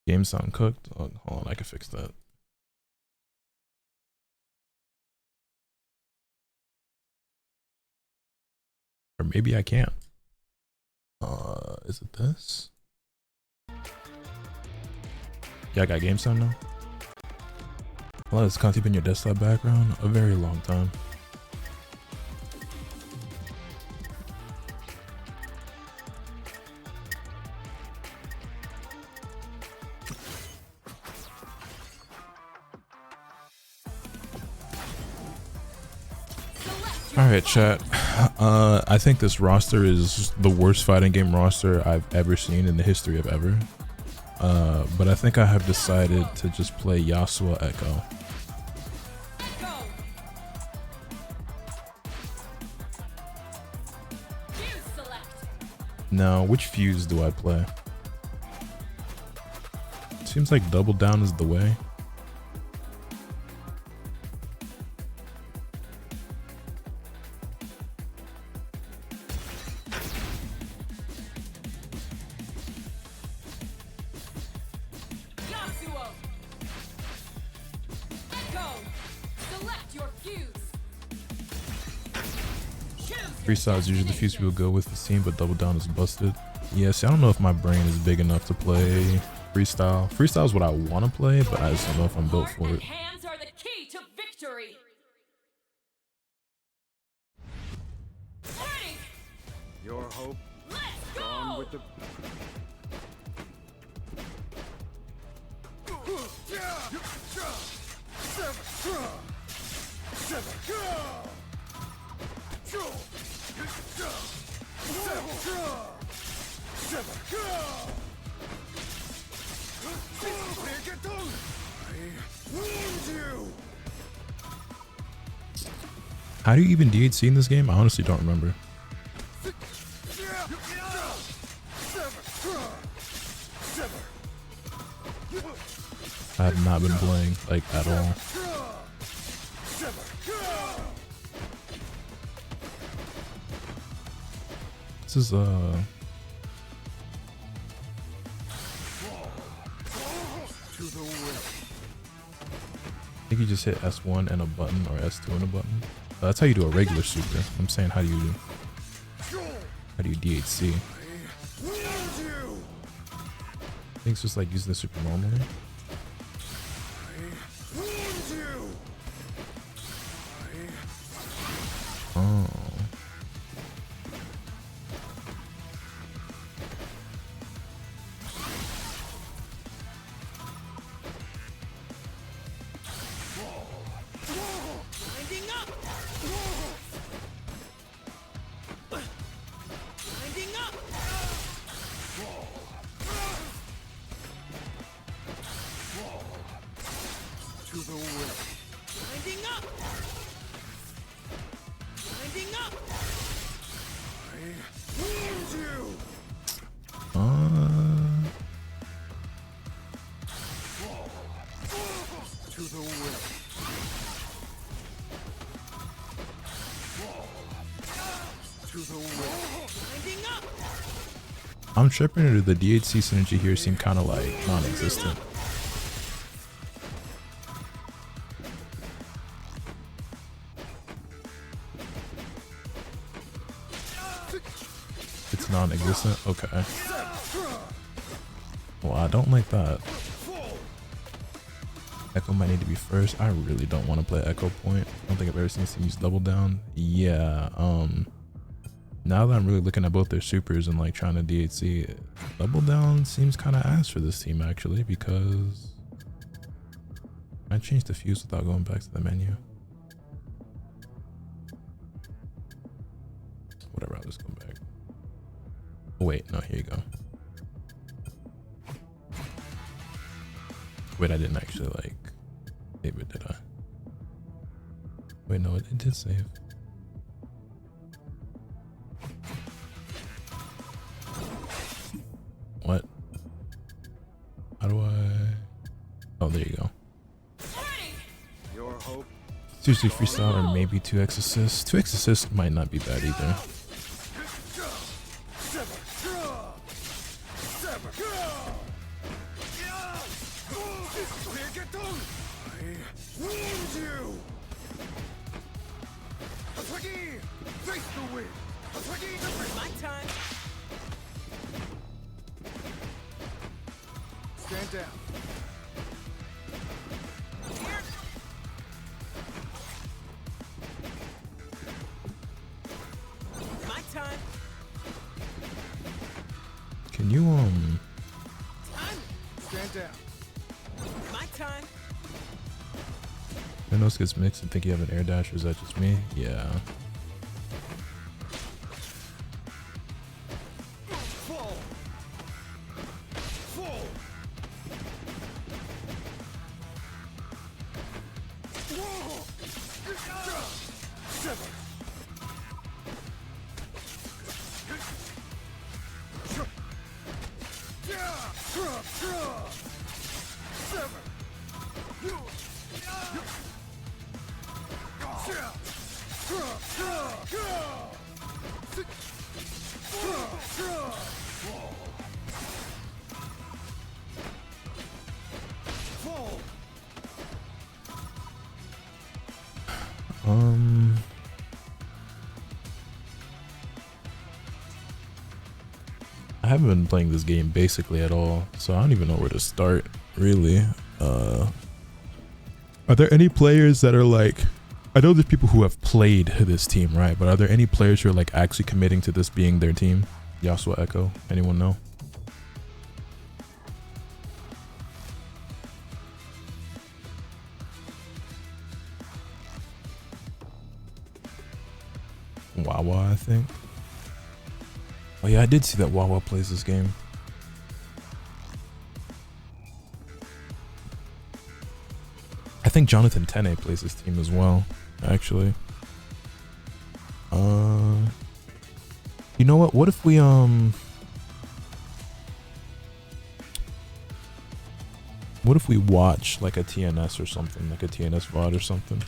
Game sound cooked. Oh, hold on, I can fix that. Or maybe I can't. Is it this? Yeah, I got game sound now. How long has Conti been your desktop background? A very long time. Alright, chat. I think this roster is the worst fighting game roster I've ever seen in the history of ever. But I think I have decided to just play Yasuo Echo. Now, which fuse do I play? Seems like double down is the way. Yasuo. Echo. Select your fuse. Freestyle is usually the fuse people go with the team, but double down is busted. Yeah, see, I don't know if my brain is big enough to play freestyle. Freestyle is what I want to play, but I just don't know if I'm built for it. Hands are the key to victory. Ready. Your hope Let's gone go. with the How do you even DHC in this game? I honestly don't remember. I have not been playing like at all. This is I think you just hit S1 and a button, or S2 and a button. That's how you do a regular super. I'm saying how do you DHC? I think it's just like using the super normally. Oh. Winding up. Winding up. to the will. Winding up. Winding up. I wound you. To the will. To the will. Winding up. I'm tripping, or the DHC synergy here seem kind of like non-existent. It's non-existent? Okay. Well, I don't like that. Echo might need to be first. I really don't want to play Echo Point. I don't think I've ever seen this team use double down. Yeah, now that I'm really looking at both their supers and like trying to DHC, double down seems kind of ass for this team actually, because I changed the fuse without going back to the menu. Whatever, I'll just go back. Oh, wait, no, here you go. Wait, I didn't actually like save it, did I? Wait, no, it did save. What? How do I? Oh, there you go. Your hope. It's usually freestyle or maybe 2x assists. 2x assists might not be bad either. Face the wind. Attacking the wind. My time. Stand down. Here. My time. Can you Time. Stand down. My time. my nose gets mixed and think you have an air dash, or is that just me? Yeah. Fall. Fall. Sever. I haven't been playing this game basically at all, so I don't even know where to start, really. Are there any players that are like, I know there's people who have played this team, right? But are there any players who are like actually committing to this being their team? Yasuo, Echo, anyone know? Wawa, I think. Oh yeah, I did see that Wawa plays this game. I think Jonathan Tene plays this team as well, actually. You know what? What if we what if we watch like a TNS or something, like a TNS VOD or something?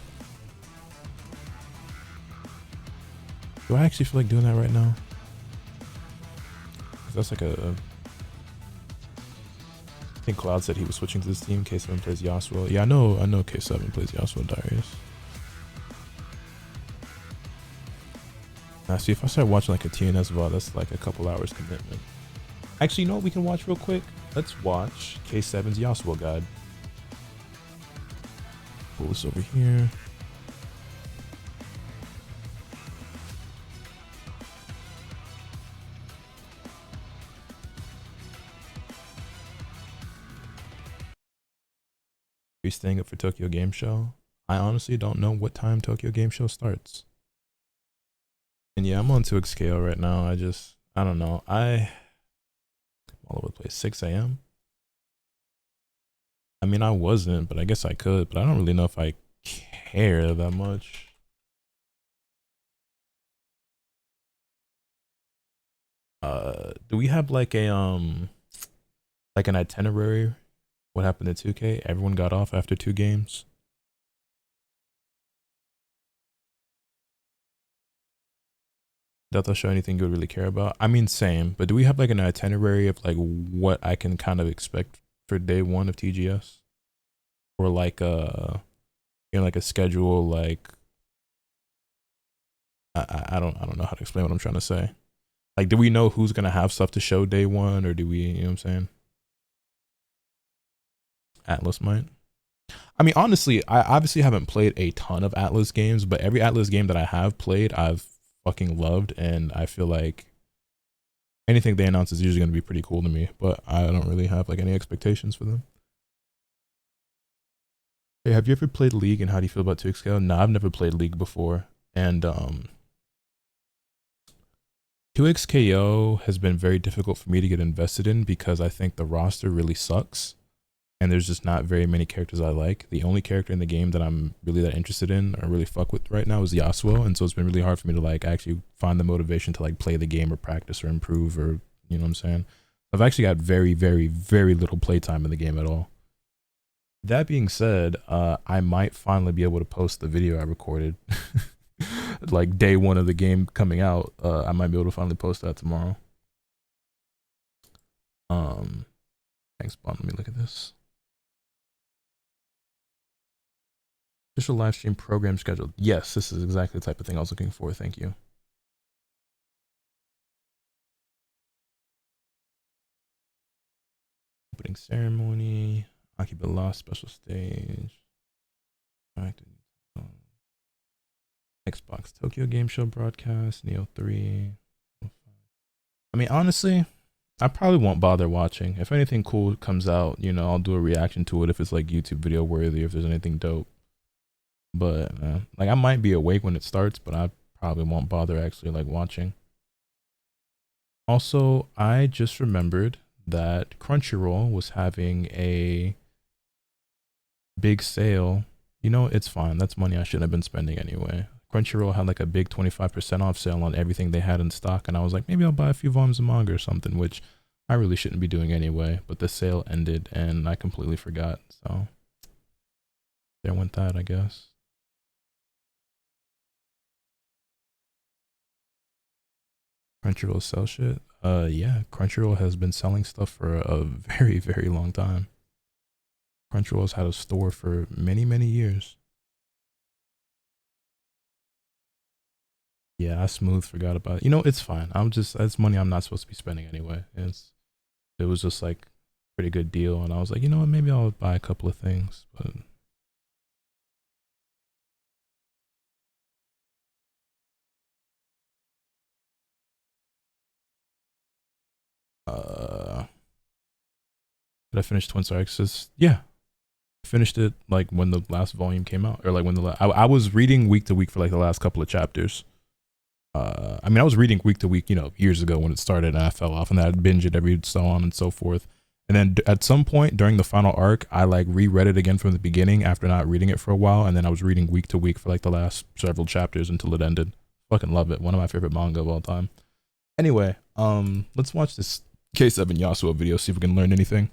Do I actually feel like doing that right now? 'Cause that's like a... I think Cloud said he was switching to this team. K7 plays Yasuo. Yeah, I know K7 plays Yasuo Darius. Now see, if I start watching like a TNS VOD, that's like a couple hours commitment. Actually, you know what we can watch real quick? Let's watch K7's Yasuo guide. Pull this over here. Are you staying up for Tokyo Game Show? I honestly don't know what time Tokyo Game Show starts. And yeah, I'm on 2xKO right now. I don't know. I'm all over the place. 6 a.m. I mean, I wasn't, but I guess I could, but I don't really know if I care that much. Do we have like a like an itinerary? What happened to 2K? Everyone got off after 2 games. That they'll show anything you would really care about. I mean, same, but do we have like an itinerary of like what I can kind of expect for day 1 of TGS? Or like like a schedule, like I don't know how to explain what I'm trying to say. Like, do we know who's gonna have stuff to show day 1, or do we, you know what I'm saying? Atlas might. I mean, honestly, I obviously haven't played a ton of Atlas games, but every Atlas game that I have played, I've fucking loved, and I feel like anything they announce is usually going to be pretty cool to me, but I don't really have like any expectations for them. Hey, have you ever played League, and how do you feel about 2xKO? No, I've never played League before, and 2xKO has been very difficult for me to get invested in because I think the roster really sucks. And there's just not very many characters I like. The only character in the game that I'm really that interested in or really fuck with right now is Yasuo. And so it's been really hard for me to like actually find the motivation to like play the game or practice or improve, or, you know what I'm saying? I've actually got very, very, very little playtime in the game at all. That being said, I might finally be able to post the video I recorded. Like day 1 of the game coming out. I might be able to finally post that tomorrow. Thanks, Bond. Let me look at this. Official live stream program scheduled. Yes, this is exactly the type of thing I was looking for. Thank you. Opening ceremony. Akiba Lost special stage. Xbox Tokyo Game Show broadcast. Neo 3. I mean, honestly, I probably won't bother watching. If anything cool comes out, you know, I'll do a reaction to it if it's like YouTube video worthy, if there's anything dope. But like, I might be awake when it starts, but I probably won't bother actually like watching. Also, I just remembered that Crunchyroll was having a big sale. You know, it's fine. That's money I shouldn't have been spending anyway. Crunchyroll had like a big 25% off sale on everything they had in stock, and I was like, maybe I'll buy a few volumes of manga or something, which I really shouldn't be doing anyway. But the sale ended and I completely forgot. So there went that, I guess. Crunchyroll sell shit? Yeah, Crunchyroll has been selling stuff for a very, very long time. Crunchyroll's had a store for many, many years. Yeah, I smooth forgot about it. You know, it's fine. That's money I'm not supposed to be spending anyway. It was just like a pretty good deal, and I was like, you know what, maybe I'll buy a couple of things, but did I finish Twin Star Exodus? Yeah. I finished it like when the last volume came out, or like when I was reading week to week for like the last couple of chapters. I mean, I was reading week to week, you know, years ago when it started, and I fell off, and then I'd binge it every so on and so forth. And then at some point during the final arc, I like reread it again from the beginning after not reading it for a while, and then I was reading week to week for like the last several chapters until it ended. Fucking love it. One of my favorite manga of all time. Anyway, let's watch this K7 Yasuo video, see if we can learn anything.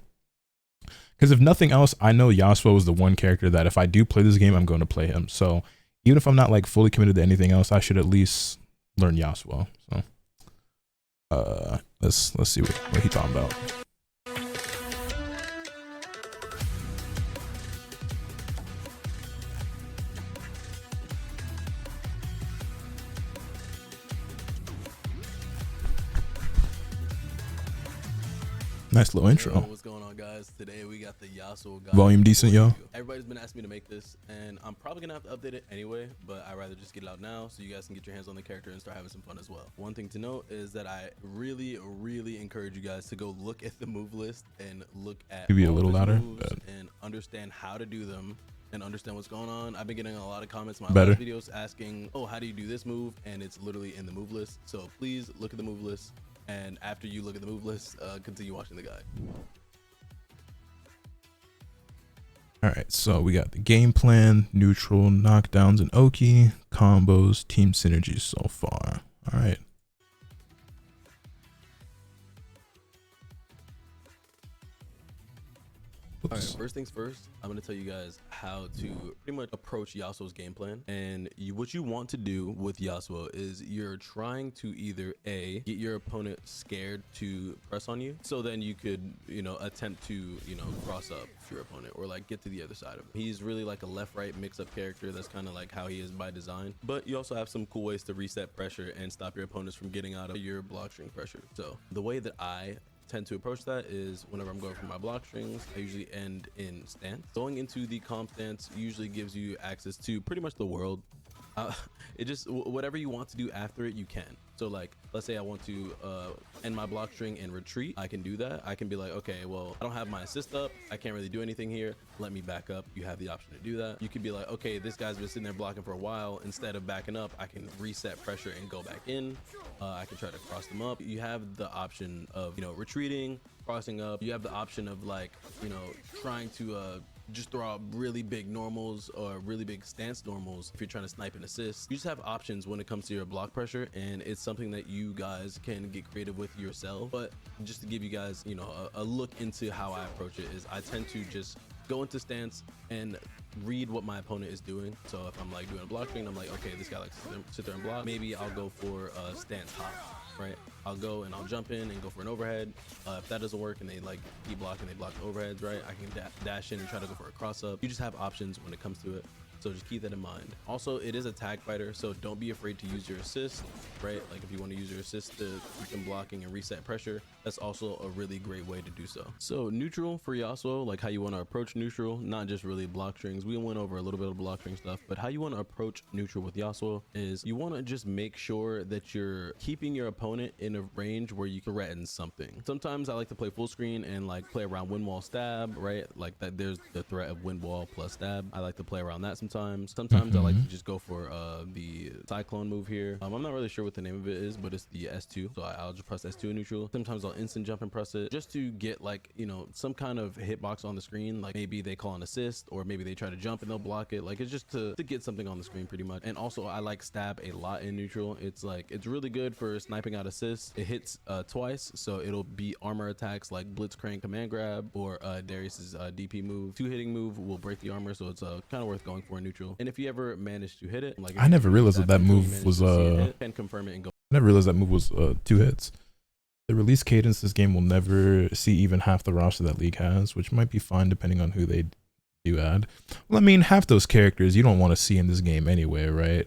Because if nothing else, I know Yasuo is the one character that if I do play this game, I'm going to play him. So even if I'm not like fully committed to anything else, I should at least learn Yasuo. So let's see what he's talking about. Nice little intro. What's going on, guys? Today we got the Yasuo guide. Volume decent, yo. Everybody's been asking me to make this, and I'm probably gonna have to update it anyway, but I'd rather just get it out now so you guys can get your hands on the character and start having some fun as well. One thing to note is that I really encourage you guys to go look at the move list and look at Maybe a little all of louder, his moves but and understand how to do them and understand what's going on. I've been getting a lot of comments in my better last videos asking, oh, how do you do this move? And it's literally in the move list. So please look at the move list, and after you look at the move list, continue watching the guide. Alright, so we got the game plan, neutral, knockdowns, and Oki, combos, team synergies so far. Alright. All right, first things first, I'm going to tell you guys how to pretty much approach Yasuo's game plan. And what you want to do with Yasuo is you're trying to either A, get your opponent scared to press on you, so then you could, you know, attempt to, you know, cross up your opponent or like get to the other side of him. He's really like a left-right mix-up character. That's kind of like how he is by design. But you also have some cool ways to reset pressure and stop your opponents from getting out of your block string pressure. So the way that I tend to approach that is whenever I'm going for my block strings, I usually end in stance. Going into the comp stance usually gives you access to pretty much the world. It just, whatever you want to do after it, you can. So like, let's say I want to end my block string and retreat, I can do that. I can be like, okay, well, I don't have my assist up, I can't really do anything here, let me back up. You have the option to do that. You could be like, okay, this guy's been sitting there blocking for a while. Instead of backing up, I can reset pressure and go back in. I can try to cross them up. You have the option of, you know, retreating, crossing up. You have the option of like, you know, trying to just throw out really big normals or really big stance normals if you're trying to snipe and assist. You just have options when it comes to your block pressure, and it's something that you guys can get creative with yourself. But just to give you guys, you know, a look into how I approach it is I tend to just go into stance and read what my opponent is doing. So if I'm like doing a block string, I'm like, okay, this guy likes to sit there and block. Maybe I'll go for a stance hop, right? I'll go and I'll jump in and go for an overhead. If that doesn't work and they like keep blocking, they block the overheads, right? I can dash in and try to go for a cross up. You just have options when it comes to it. So just keep that in mind. Also, it is a tag fighter, so don't be afraid to use your assist, right? Like if you want to use your assist to keep them blocking and reset pressure, that's also a really great way to do so. So neutral for Yasuo, like how you want to approach neutral, not just really block strings. We went over a little bit of block string stuff, but how you want to approach neutral with Yasuo is you want to just make sure that you're keeping your opponent in a range where you threaten something. Sometimes I like to play full screen and like play around wind wall stab, right? Like that there's the threat of wind wall plus stab. I like to play around that sometimes. Sometimes I like to just go for the cyclone move here. I'm not really sure what the name of it is, but it's the S2. So I'll just press S2 in neutral. Sometimes I'll instant jump and press it just to get like, you know, some kind of hitbox on the screen. Like maybe they call an assist, or maybe they try to jump and they'll block it. Like it's just to get something on the screen pretty much. And also I like stab a lot in neutral. It's like, it's really good for sniping out assists. It hits twice, so it'll be armor attacks like blitzcrank command grab or Darius's DP move. 2-hitting move will break the armor, so it's kind of worth going for in neutral. And if you ever manage to hit it, like I never realized that move was can confirm it and go. I never realized that move was 2 hits. The release cadence this game will never see even half the roster that League has, which might be fine depending on who they do add. Well, I mean, half those characters you don't want to see in this game anyway, right?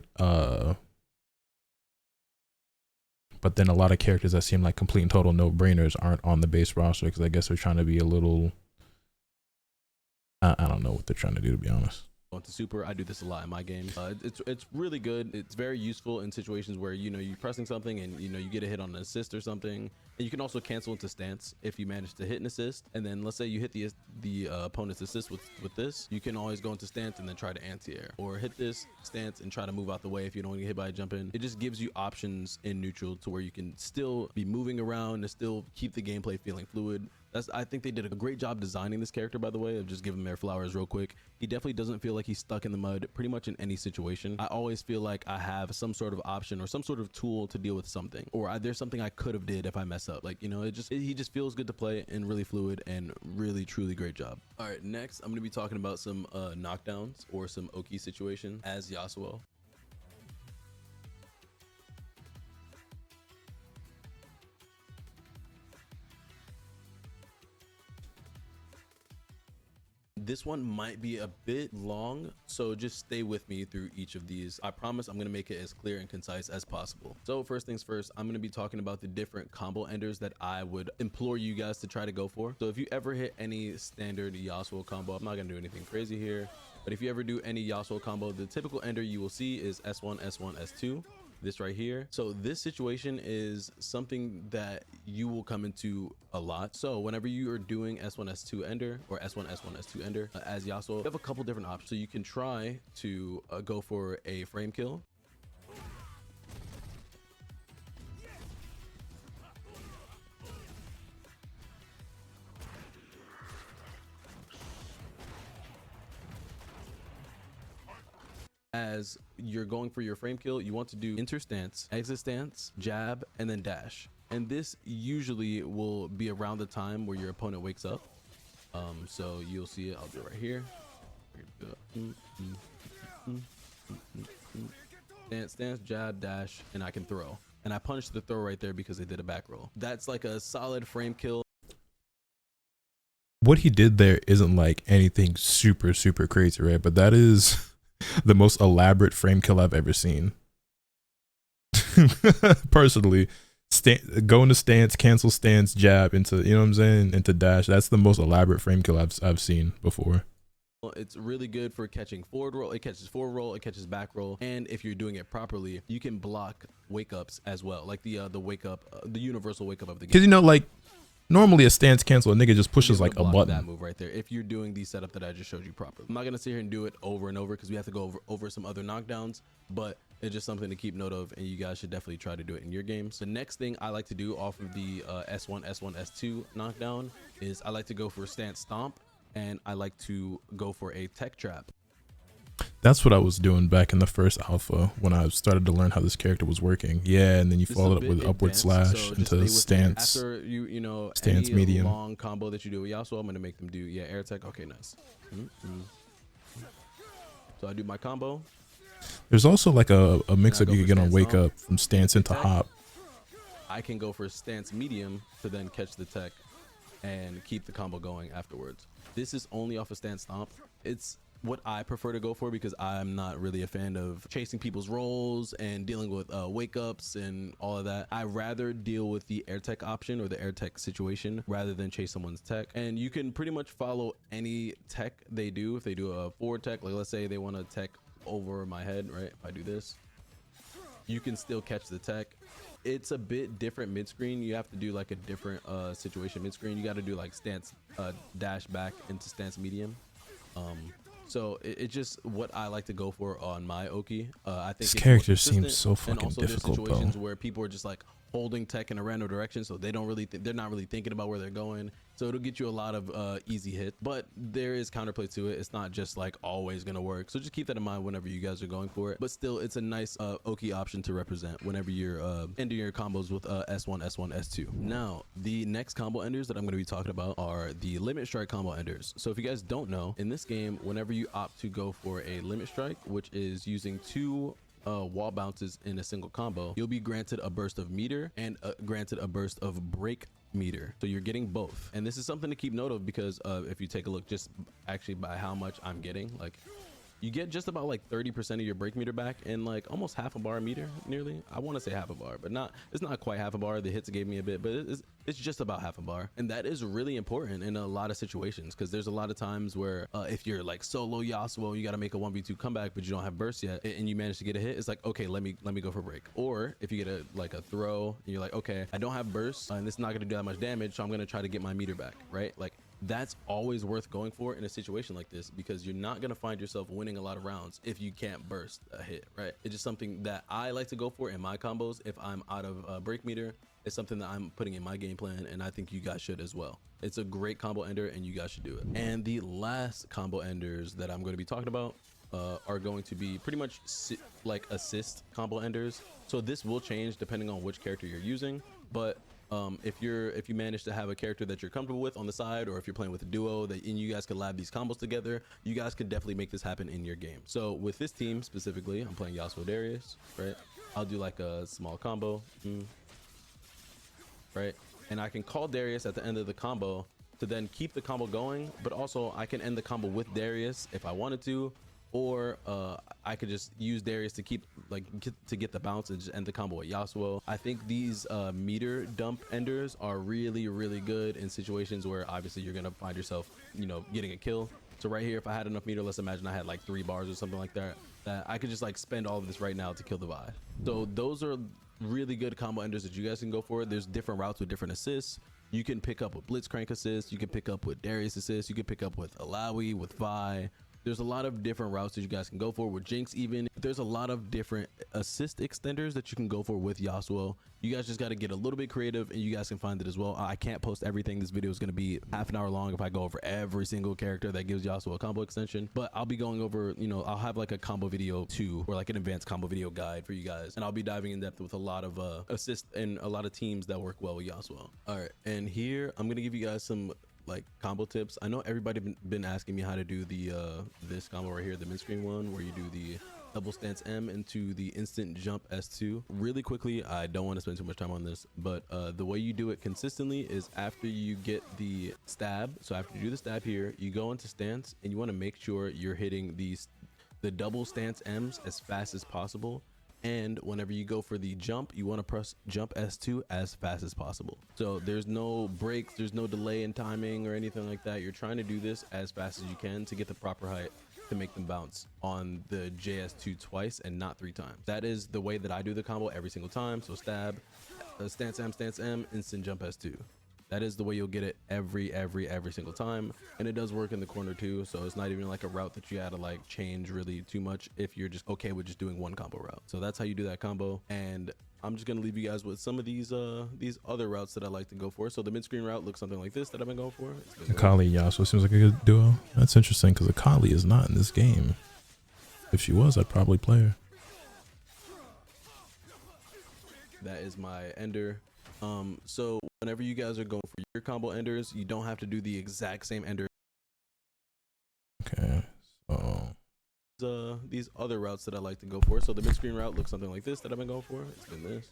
But then a lot of characters that seem like complete and total no-brainers aren't on the base roster because I guess they're trying to be a little... I don't know what they're trying to do, to be honest. To super, I do this a lot in my game. It's really good. It's very useful in situations where, you know, you're pressing something and, you know, you get a hit on an assist or something, and you can also cancel into stance if you manage to hit an assist. And then let's say you hit the opponent's assist with this, you can always go into stance and then try to anti-air, or hit this stance and try to move out the way if you don't get hit by a jump in. It just gives you options in neutral to where you can still be moving around and still keep the gameplay feeling fluid. I think they did a great job designing this character, by the way, of just giving him their flowers real quick. He definitely doesn't feel like he's stuck in the mud pretty much in any situation. I always feel like I have some sort of option or some sort of tool to deal with something, or there's something I could have did if I mess up. Like, you know, he just feels good to play and really fluid and really, truly great job. All right, next, I'm going to be talking about some knockdowns or some Oki situation as Yasuo. This one might be a bit long, so just stay with me through each of these. I promise I'm going to make it as clear and concise as possible. So first things first, I'm going to be talking about the different combo enders that I would implore you guys to try to go for. So if you ever hit any standard Yasuo combo, I'm not going to do anything crazy here, but if you ever do any Yasuo combo, the typical ender you will see is S1, S1, S2. This right here. So this situation is something that you will come into a lot. So whenever you are doing S1, S2 ender, or S1, S1, S2 ender as Yasuo, you have a couple different options. So you can try to go for a frame kill. As you're going for your frame kill, you want to do enter stance, exit stance, jab, and then dash. And this usually will be around the time where your opponent wakes up. So you'll see it. I'll do it right here. Stance, jab, dash, and I can throw. And I punished the throw right there because they did a back roll. That's like a solid frame kill. What he did there isn't like anything super crazy, right? But that is the most elaborate frame kill I've ever seen. Personally, go into stance, cancel stance, jab into, you know what I'm saying, into dash. That's the most elaborate frame kill I've seen before. It's really good for catching forward roll. It catches forward roll, it catches back roll, and if you're doing it properly, you can block wake ups as well, like the wake up, the universal wake up of the game. Because, you know, like normally a stance cancel, a nigga just pushes like a button. That move right there, if you're doing the setup that I just showed you properly. I'm not gonna sit here and do it over and over because we have to go over some other knockdowns, but it's just something to keep note of, and you guys should definitely try to do it in your games. The next thing I like to do off of the S1, S1, S2 knockdown is I like to go for stance stomp, and I like to go for a tech trap. That's what I was doing back in the first alpha when I started to learn how this character was working. Yeah, and then you follow it up with upward slash into stance. After you know, stance any medium long combo that you do with Yasuo, I'm gonna make them do air tech. Okay, nice. So I do my combo. There's also like a mix up you could get on wake up from stance into hop. I can go for stance medium to then catch the tech and keep the combo going afterwards. This is only off a stance stomp. It's what I prefer to go for, because I'm not really a fan of chasing people's rolls and dealing with wake ups and all of that. I rather deal with the air tech option or the air tech situation rather than chase someone's tech. And you can pretty much follow any tech they do. If they do a forward tech, like let's say they want to tech over my head, right? If I do this, you can still catch the tech. It's a bit different mid screen. You have to do like a different situation mid screen. You got to do like stance dash back into stance medium. So it's just what I like to go for on my Oki. I think This it's character more seems consistent, so and fucking also difficult, there's situations bro. where people are just like holding tech in a random direction, so they don't really they're not really thinking about where they're going. So it'll get you a lot of easy hits, but there is counterplay to it. It's not just like always gonna work. So just keep that in mind whenever you guys are going for it. But still, it's a nice Oki option to represent whenever you're ending your combos with S1, S1, S2. Now, the next combo enders that I'm gonna be talking about are the limit strike combo enders. So if you guys don't know, in this game, whenever you opt to go for a limit strike, which is using two wall bounces in a single combo, you'll be granted a burst of meter and granted a burst of break meter. So you're getting both, and this is something to keep note of, because if you take a look just actually by how much I'm getting, like you get just about like 30% of your break meter back and like almost half a bar meter, nearly. I want to say half a bar, but it's not quite half a bar. The hits gave me a bit, but it's just about half a bar. And that is really important in a lot of situations, because there's a lot of times where if you're like solo Yasuo, you got to make a 1v2 comeback, but you don't have burst yet, and you manage to get a hit. It's like, okay, let me go for break. Or if you get a throw and you're like, okay, I don't have burst and this is not going to do that much damage, so I'm going to try to get my meter back, right? Like, that's always worth going for in a situation like this, because you're not going to find yourself winning a lot of rounds if you can't burst a hit, right? It's just something that I like to go for in my combos. If I'm out of break meter, it's something that I'm putting in my game plan, and I think you guys should as well. It's a great combo ender and you guys should do it. And the last combo enders that I'm going to be talking about are going to be pretty much like assist combo enders. So this will change depending on which character you're using, but if you manage to have a character that you're comfortable with on the side, or if you're playing with a duo and you guys could lab these combos together, you guys could definitely make this happen in your game. So with this team specifically, I'm playing Yasuo Darius, right? I'll do like a small combo, right? And I can call Darius at the end of the combo to then keep the combo going, but also I can end the combo with Darius if I wanted to, or I could just use Darius to keep get the bounce and just end the combo with Yasuo. I think these meter dump enders are really, really good in situations where obviously you're gonna find yourself, getting a kill. So right here, if I had enough meter, let's imagine I had like 3 bars or something like that, that I could just like spend all of this right now to kill the Vi. So those are really good combo enders that you guys can go for. There's different routes with different assists. You can pick up with Blitzcrank assist, you can pick up with Darius assist, you can pick up with Alawi, with Vi. There's a lot of different routes that you guys can go for with Jinx even. There's a lot of different assist extenders that you can go for with Yasuo. You guys just got to get a little bit creative, and you guys can find it as well. I can't post everything. This video is going to be half an hour long if I go over every single character that gives Yasuo a combo extension. But I'll be going over, I'll have like a combo video too, or like an advanced combo video guide for you guys. And I'll be diving in depth with a lot of assists and a lot of teams that work well with Yasuo. All right, and here I'm going to give you guys some like combo tips. I know everybody been asking me how to do the this combo right here, the mid screen one, where you do the double stance M into the instant jump S2. Really quickly, I don't want to spend too much time on this, but the way you do it consistently is after you get the stab. So after you do the stab here, you go into stance and you want to make sure you're hitting the double stance M's as fast as possible. And whenever you go for the jump, you want to press jump S2 as fast as possible. So there's no breaks, there's no delay in timing or anything like that. You're trying to do this as fast as you can to get the proper height to make them bounce on the JS2 twice and not 3 times. That is the way that I do the combo every single time. So stab, stance M, instant jump S2. That is the way you'll get it every single time. And it does work in the corner too. So it's not even like a route that you had to like change really too much if you're just okay with just doing one combo route. So that's how you do that combo. And I'm just gonna leave you guys with some of these other routes that I like to go for. So the mid-screen route looks something like this that I've been going for. Akali Yasuo seems like a good duo. That's interesting because Akali is not in this game. If she was, I'd probably play her. That is my ender. So whenever you guys are going for your combo enders, you don't have to do the exact same ender. Okay, so these other routes that I like to go for. So the mid-screen route looks something like this that I've been going for. It's been this.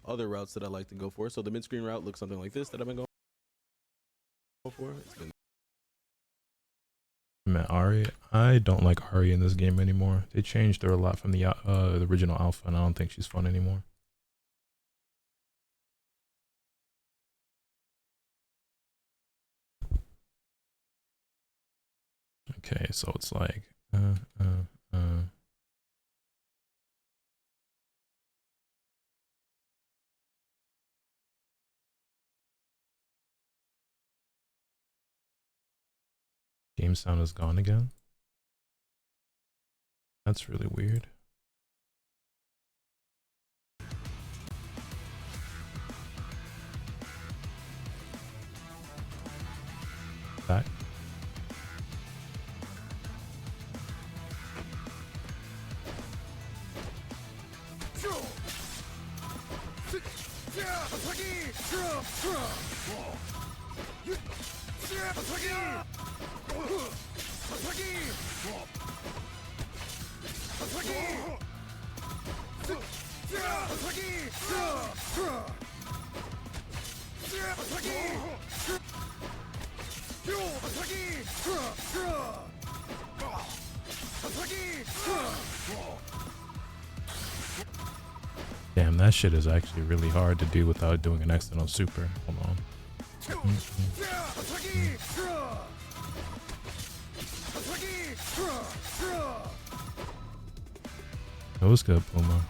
Other routes that I like to go for. So the mid-screen route looks something like this that I've been going for. It's been Man, Ari, I don't like Ari in this game anymore. They changed her a lot from the original alpha, and I don't think she's fun anymore. Okay, so it's like game sound is gone again. That's really weird. Back. Damn, that shit is actually really hard to do without doing an external super. Hold on. That was good, Puma.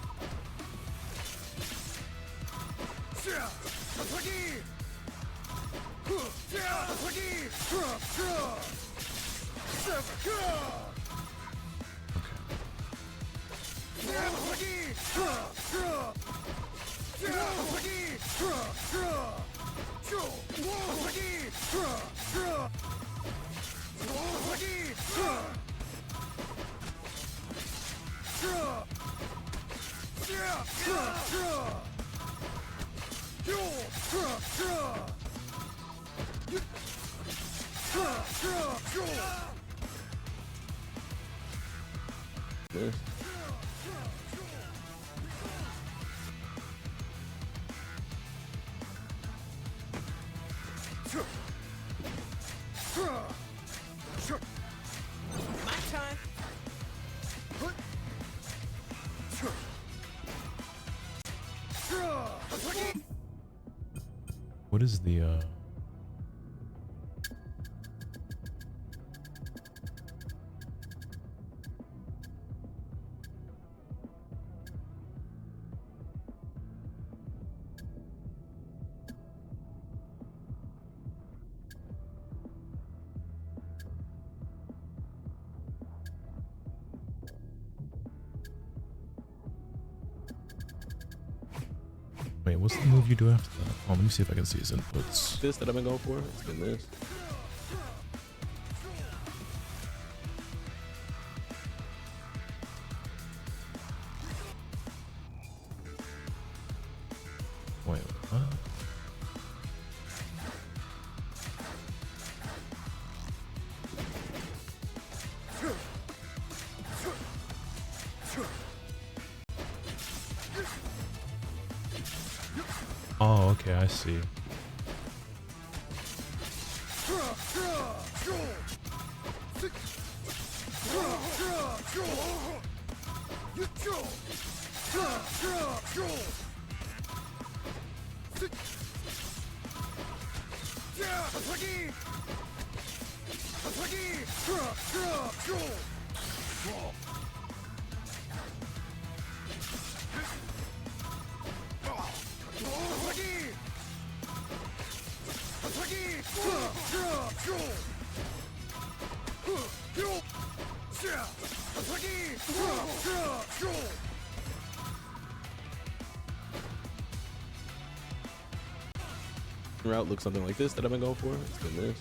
This. My time. What is the wait, what's the move you do after that? Oh, let me see if I can see his inputs. This that I've been going for. It's been this. Wait, what? Oh, okay, I see. Route looks something like this that I've been going for. It's been this.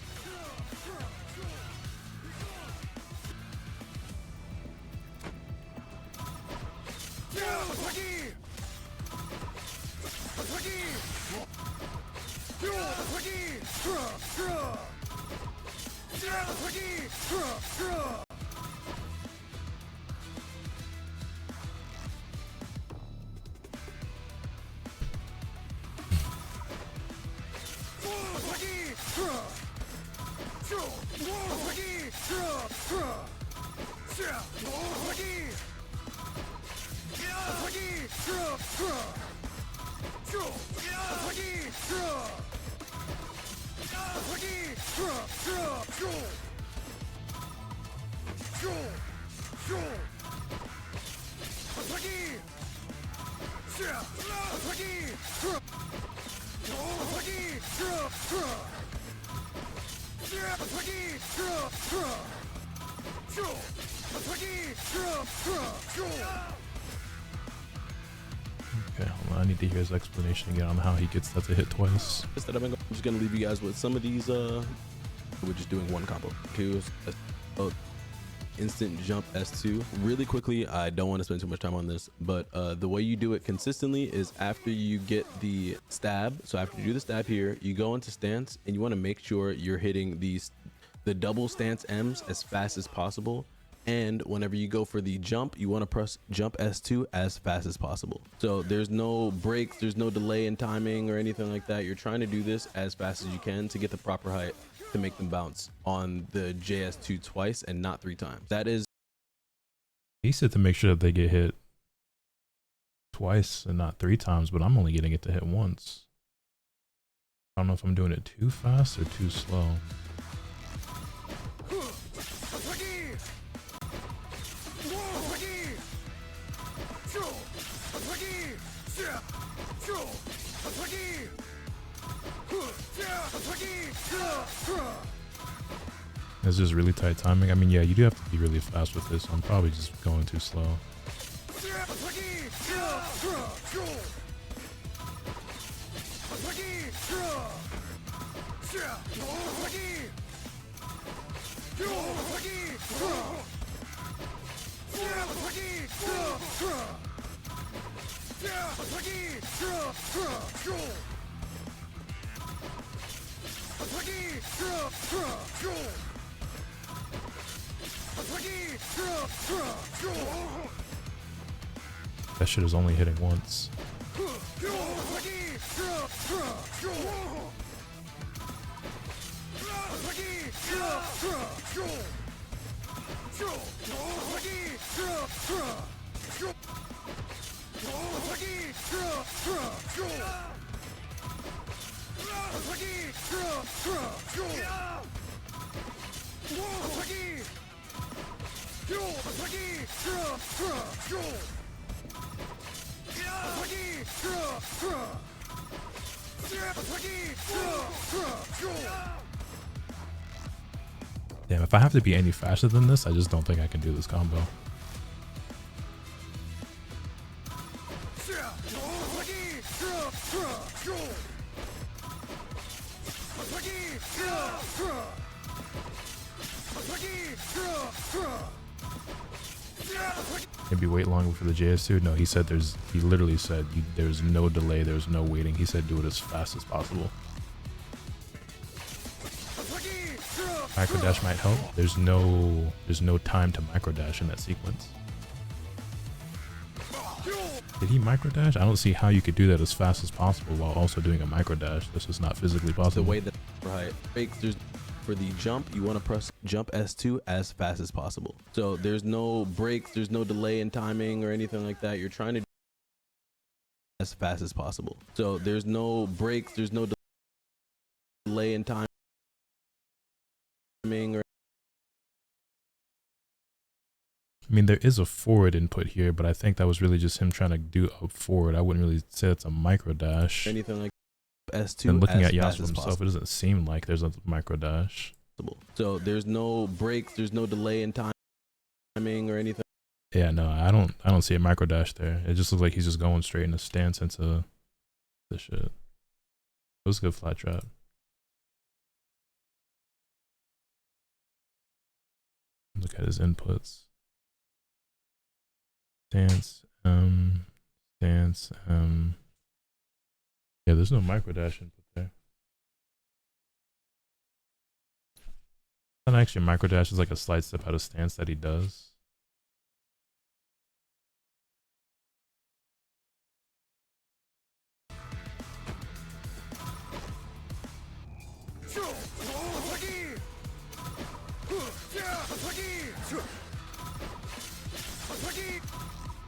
Okay, hold on. I need to hear his explanation again on how he gets that to hit twice. That I'm just gonna leave you guys with some of these. We're just doing one combo. Two, instant jump S2. Really quickly, I don't want to spend too much time on this, but the way you do it consistently is after you get the stab. So after you do the stab here, you go into stance and you want to make sure you're hitting the double stance M's as fast as possible. And whenever you go for the jump, you want to press jump S2 as fast as possible. So there's no breaks, there's no delay in timing or anything like that. You're trying to do this as fast as you can to get the proper height to make them bounce on the JS2 twice and not 3 times. That is. He said to make sure that they get hit twice and not 3 times, but I'm only getting it to hit once. I don't know if I'm doing it too fast or too slow. It's just really tight timing. I mean, yeah, you do have to be really fast with this. So I'm probably just going too slow. That shit is only hitting once. Damn, if I have to be any faster than this, I just don't think I can do this combo. Maybe wait longer for the JS2. No, he said he literally said there's no delay, there's no waiting. He said do it as fast as possible. Micro dash might help. There's no time to micro dash in that sequence. Did he micro dash? I don't see how you could do that as fast as possible while also doing a micro dash. This is not physically possible. The way that there's for the jump, you want to press jump S2 as fast as possible. So there's no breaks, there's no delay in timing or anything like that. You're trying to do as fast as possible. So there's no breaks, there's no delay in timing or. I mean, there is a forward input here, but I think that was really just him trying to do a forward. I wouldn't really say it's a micro dash. Anything like S2. And looking at Yasuo himself, it doesn't seem like there's a micro dash. So there's no breaks, there's no delay in timing or anything. Yeah, no, I don't see a micro dash there. It just looks like he's just going straight in a stance into the shit. It was a good flat trap. Look at his inputs. Stance, stance, yeah, there's no micro dash input there. Not actually a micro dash, is like a slight step out of stance that he does.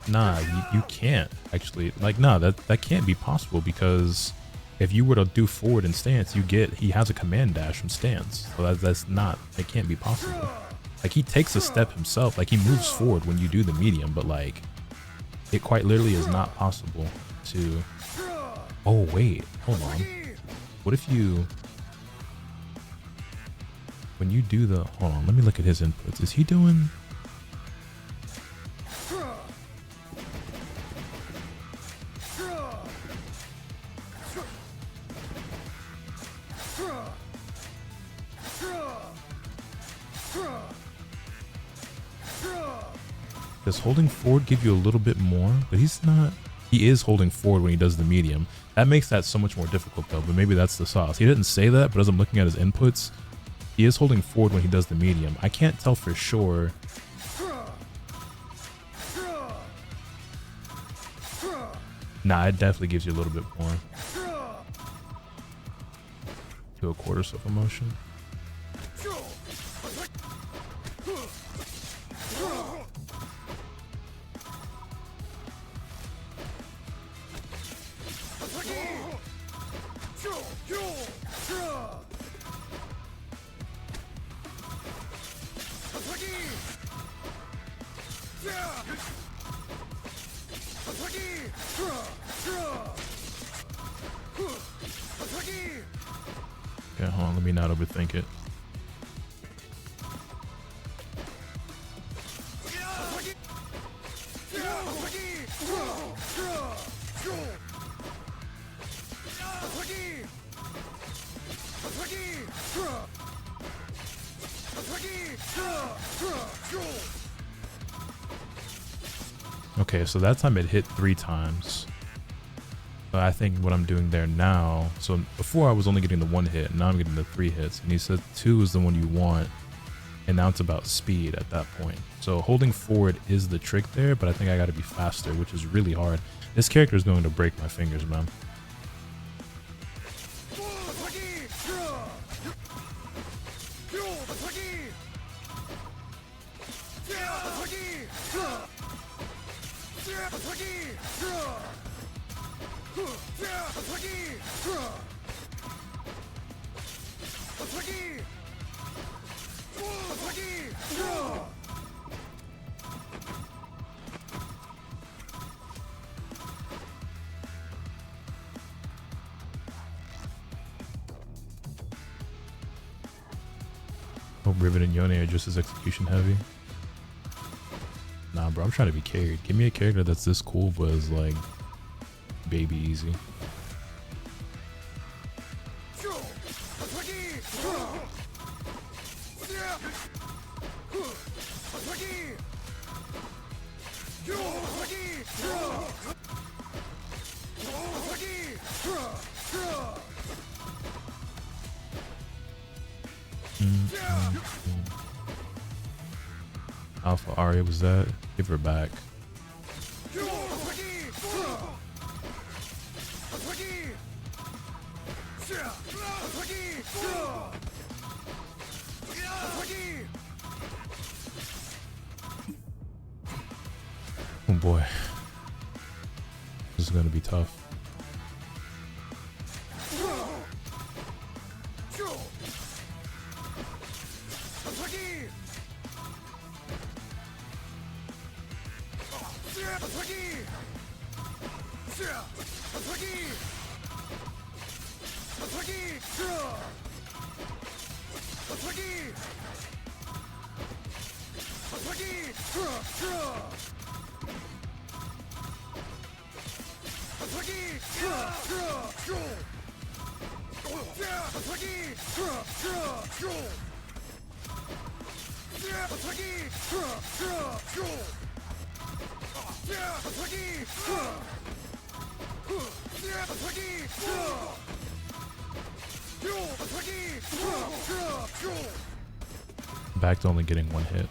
Nah, you can't actually. Like, nah, that can't be possible because if you were to do forward in stance, he has a command dash from stance. So that's not, it can't be possible. Like, he takes a step himself, like he moves forward when you do the medium, but like it quite literally is not possible to. Oh wait, hold on. What if you, when you do the, hold on, let me look at his inputs. Is he doing? Does holding forward give you a little bit more? But he's not. He is holding forward when he does the medium. That makes that so much more difficult though, but maybe that's the sauce. He didn't say that, but as I'm looking at his inputs, he is holding forward when he does the medium. I can't tell for sure. Nah, it definitely gives you a little bit more. To a quarter self emotion. Okay, hold on, let me not overthink it. Okay, so that time it hit 3 times. But I think what I'm doing there now, so before I was only getting the 1 hit, and now I'm getting the 3 hits. And he said 2 is the one you want, and now it's about speed at that point. So holding forward is the trick there, but I think I gotta be faster, which is really hard. This character is going to break my fingers, man. Hope Riven and Yone are just as execution heavy. Nah, bro, I'm trying to be carried. Give me a character that's this cool, but is like baby easy. Alpha Aria was that? Give her back. Oh boy. This is gonna be tough. Back to only getting 1 hit.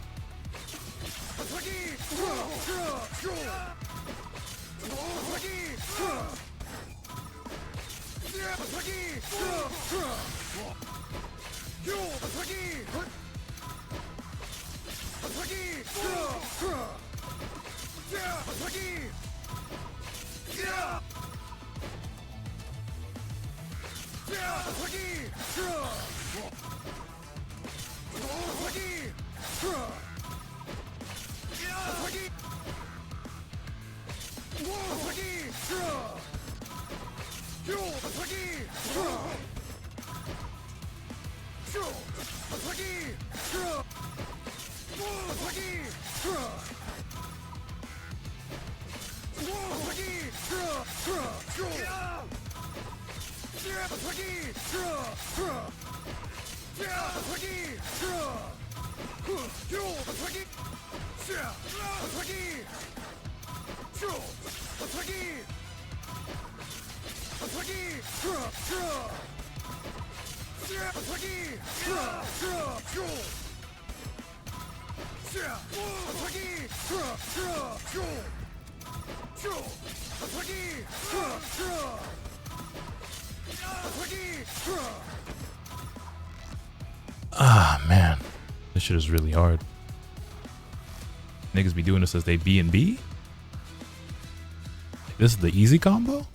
Ah, man. This shit is really hard. Niggas be doing this as they B and B? This is the easy combo?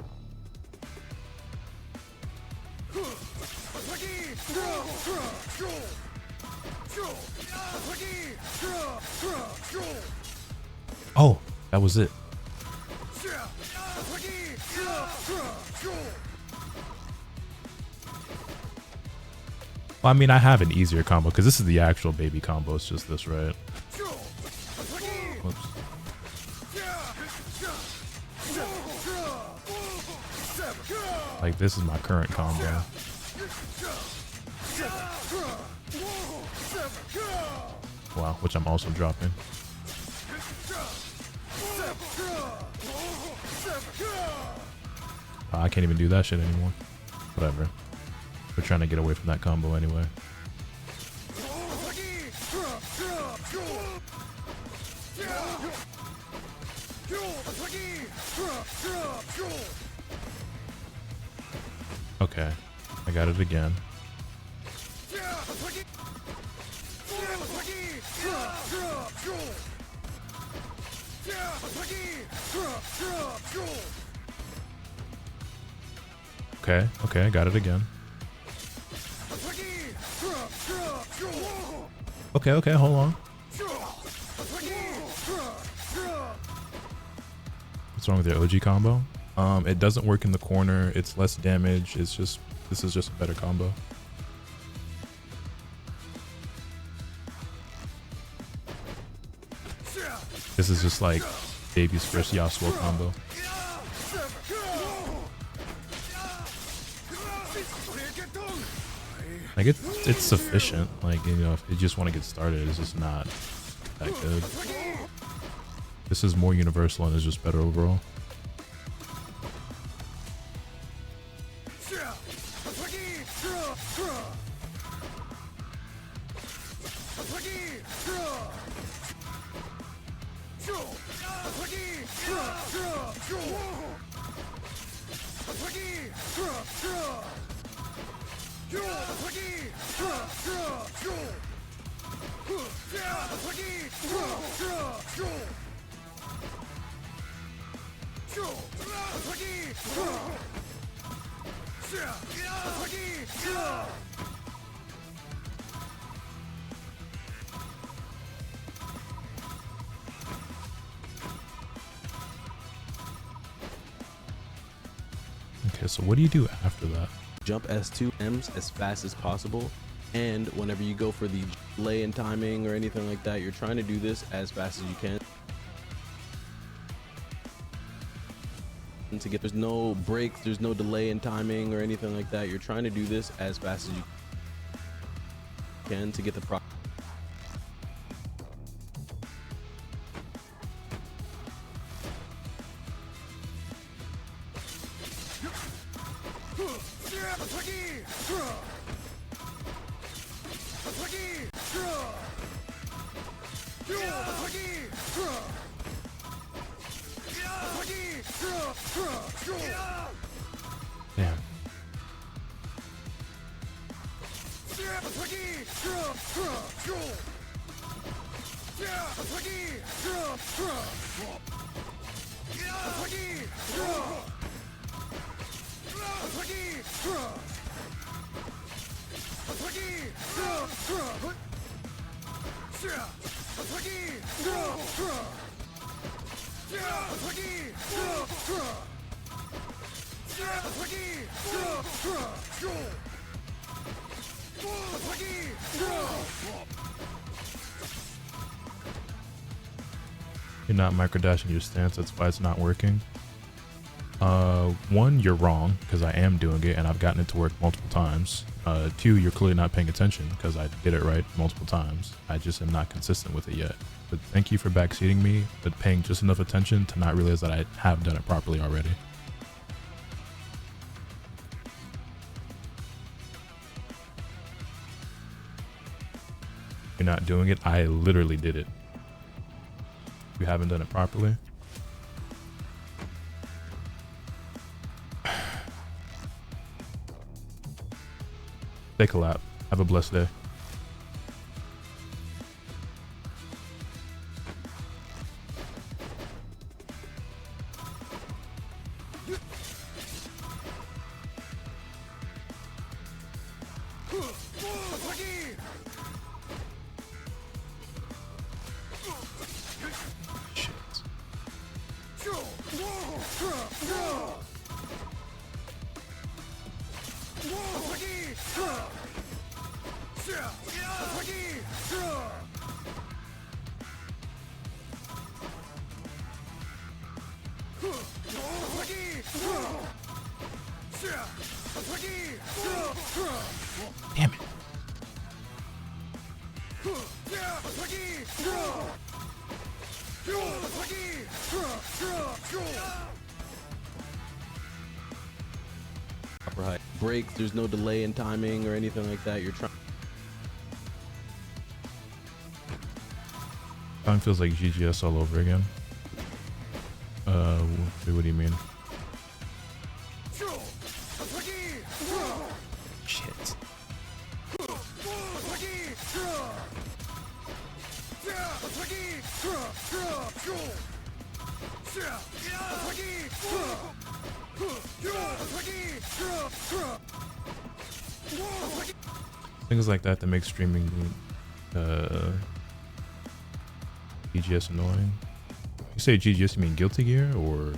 Oh, that was it. Well, I mean, I have an easier combo because this is the actual baby combo. It's just this, right? Whoops. Like, this is my current combo. Wow, which I'm also dropping. I can't even do that shit anymore. Whatever. We're trying to get away from that combo anyway. Okay, I got it again. Okay, I got it again. Okay, hold on. What's wrong with your OG combo? It doesn't work in the corner. It's less damage. It's just, this is just a better combo. This is just like baby's first Yasuo combo. Like it's sufficient. Like, you know, if you just want to get started, it's just not that good. This is more universal and is just better overall. Okay, so what do you do after that? Jump S2Ms as fast as possible, and whenever you go for the delay in timing or anything like that, you're trying to do this as fast as you can. And to get, there's no breaks, there's no delay in timing or anything like that. You're trying to do this as fast as you can to get the proper. Damn. You're not microdashing your stance, that's why it's not working. One, you're wrong, because I am doing it and I've gotten it to work multiple times. Two, you're clearly not paying attention, because I did it right multiple times. I just am not consistent with it yet. But thank you for backseating me, but paying just enough attention to not realize that I have done it properly already. You're not doing it, I literally did it. You haven't done it properly. Take a lap. Have a blessed day. Damn it. Upper high breaks, there's no delay in timing or anything like that. You're trying. Time feels like GGS all over again. What do you mean? Shit. Things like that makes streaming GGS annoying. You say GGS, you mean Guilty Gear, or?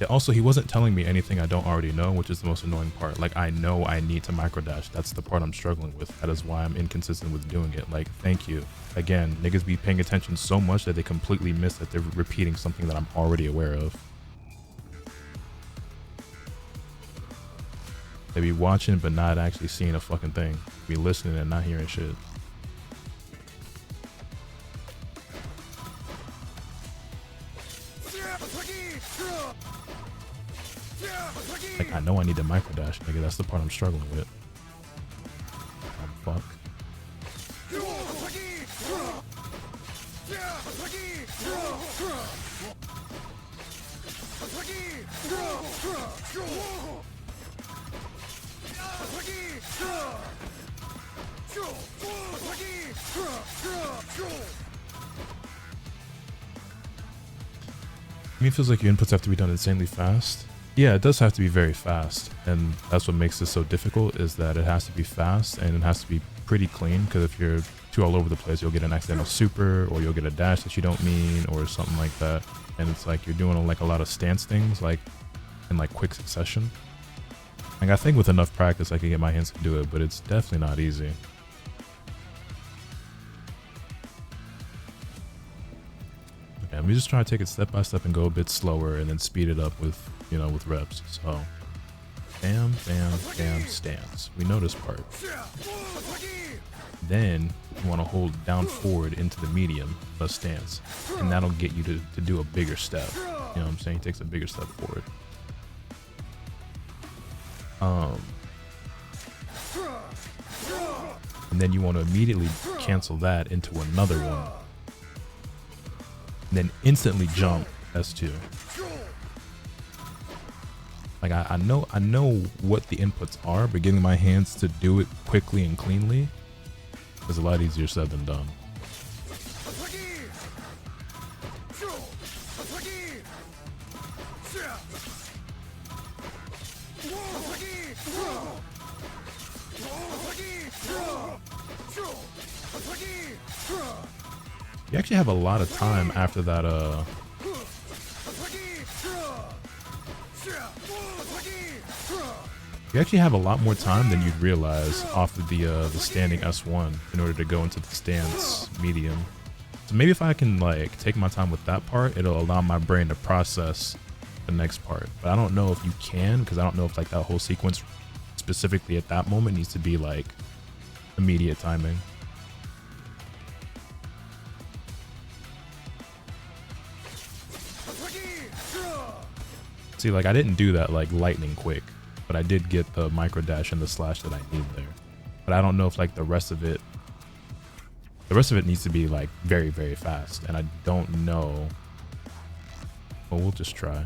Yeah, also, he wasn't telling me anything I don't already know, which is the most annoying part. Like, I know I need to microdash. That's the part I'm struggling with. That is why I'm inconsistent with doing it. Like, thank you. Again, niggas be paying attention so much that they completely miss that they're repeating something that I'm already aware of. They be watching but not actually seeing a fucking thing. Be listening and not hearing shit. Like, I know I need to microdash, nigga. That's the part I'm struggling with. Fuck. I mean, it feels like your inputs have to be done insanely fast. Yeah, it does have to be very fast, and that's what makes this so difficult, is that it has to be fast and it has to be pretty clean, because if you're too all over the place, you'll get an accidental super, or you'll get a dash that you don't mean, or something like that. And it's like you're doing like a lot of stance things like in like quick succession. Like, I think with enough practice I can get my hands to do it, but it's definitely not easy. Okay, let me just try to take it step by step and go a bit slower, and then speed it up with, you know, with reps. So, bam, bam, bam, stance. We know this part. Then you want to hold down forward into the medium, a stance, and that'll get you to do a bigger step. You know what I'm saying? He takes a bigger step forward. And then you want to immediately cancel that into another one. And then instantly jump S2. Like, I know what the inputs are, but getting my hands to do it quickly and cleanly is a lot easier said than done. You actually have a lot of time after that you actually have a lot more time than you'd realize off of the standing S1 in order to go into the stance medium. So maybe if I can like take my time with that part, it'll allow my brain to process the next part. But I don't know if you can, because I don't know if like that whole sequence specifically at that moment needs to be like immediate timing. See, like I didn't do that like lightning quick, but I did get the micro dash and the slash that I need there. But I don't know if like the rest of it needs to be like very, very fast. And I don't know. Well, we'll just try.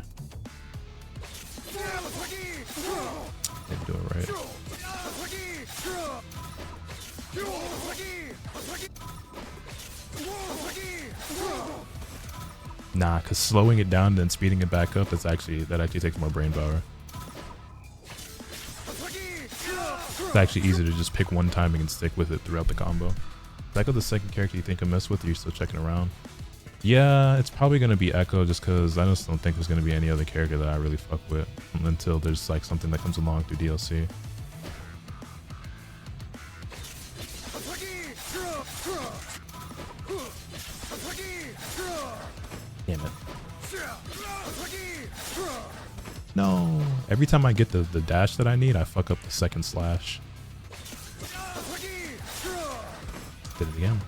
Didn't do it right. Nah, because slowing it down and then speeding it back up, that actually takes more brain power. It's actually easier to just pick one timing and stick with it throughout the combo. Is Echo the second character you think I mess with, or you're still checking around? Yeah, it's probably going to be Echo, just because I just don't think there's going to be any other character that I really fuck with until there's like something that comes along through DLC. Damn it. No. Every time I get the dash that I need, I fuck up the second slash. Did it again.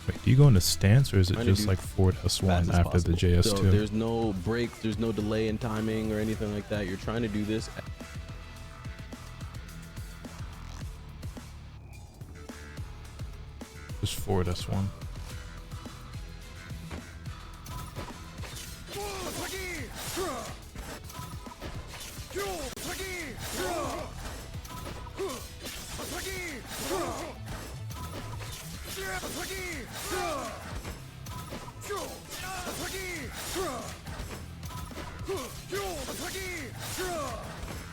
Wait, do you go into stance, or is it just like forward S1 after the JS2? So there's no break, there's no delay in timing or anything like that. You're trying to do this. Just forward S1.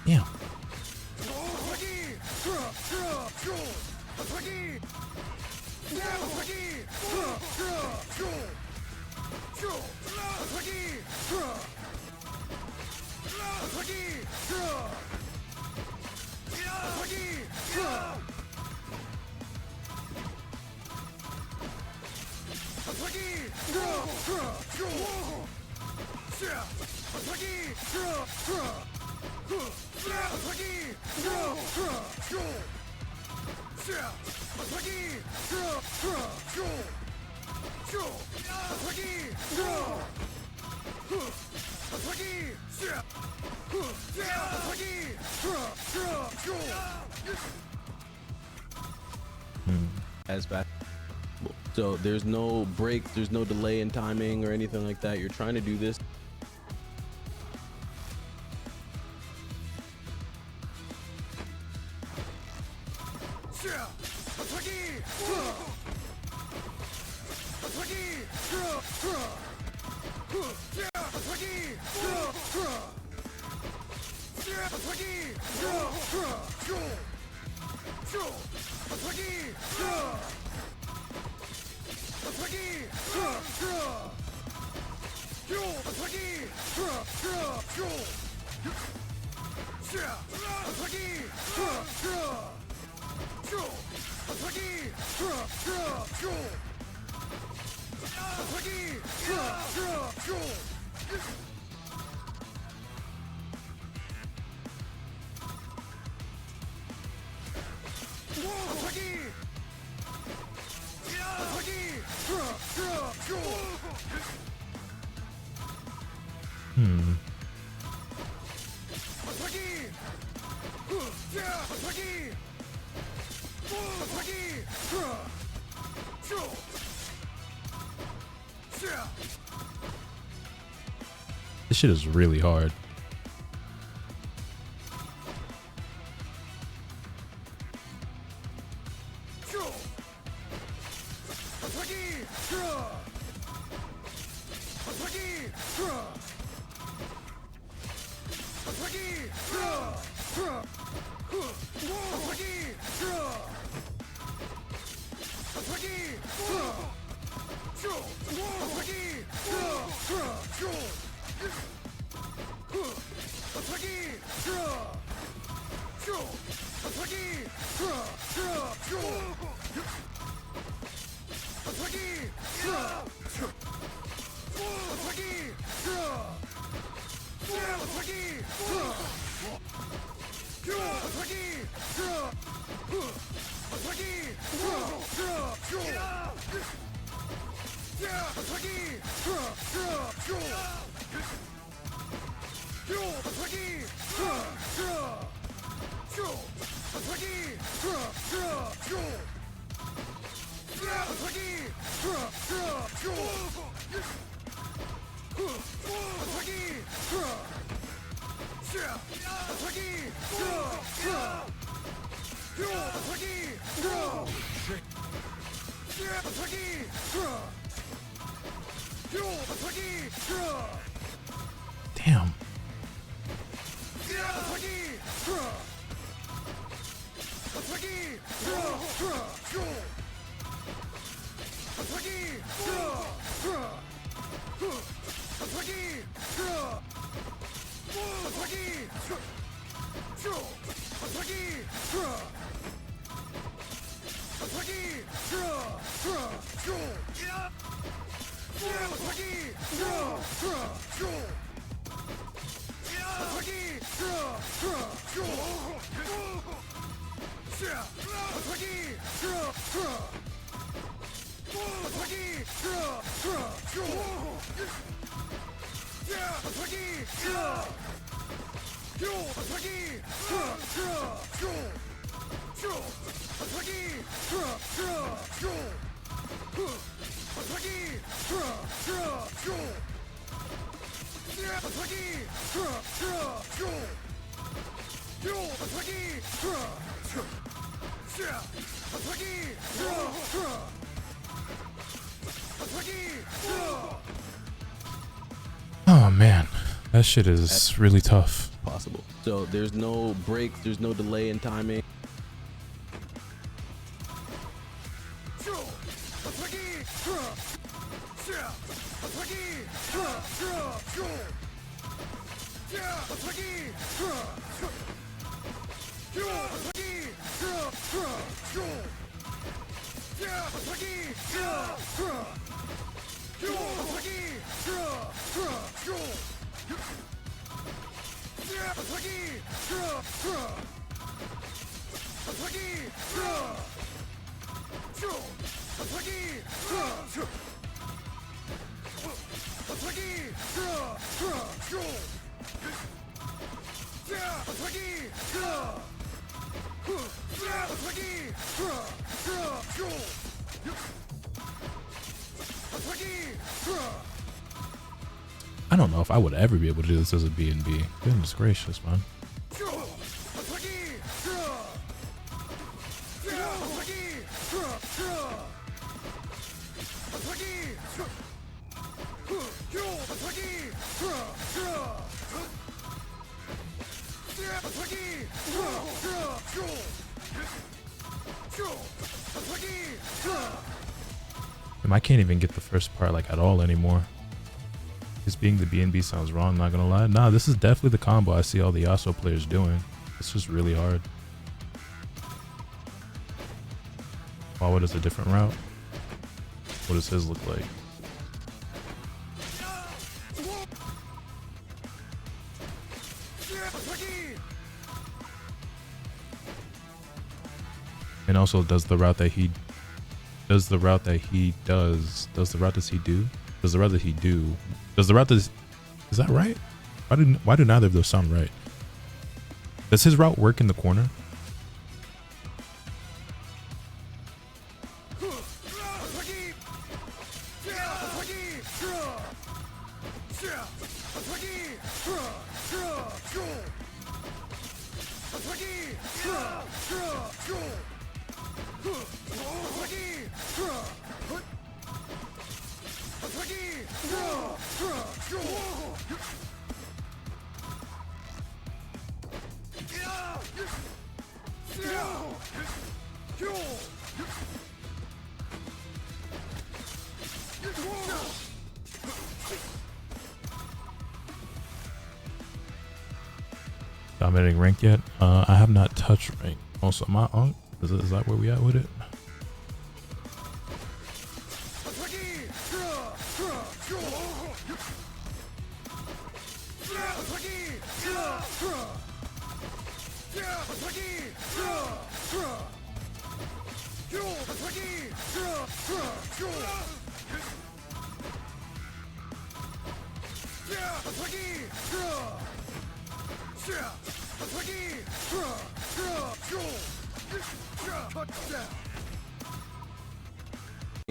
Yeah. As fast. So there's no break, there's no delay in timing or anything like that. You're trying to do this. This shit is really hard. Damn. Oh man, that shit is really tough. Possible. So there's no break, there's no delay in timing. I don't know if I would ever be able to do this as a BNB. Goodness gracious, man. I can't even get the first part like at all anymore. Just being the BNB sounds wrong, not gonna lie. Nah, this is definitely the combo I see all the Yasuo players doing. It's just really hard. Wawa does a different route. What does his look like? And also, does the route that he does, is that right? Why do neither of those sound right? Does his route work in the corner? Dominating rank yet? I have not touched rank. Also, my unk, is that where we at with it?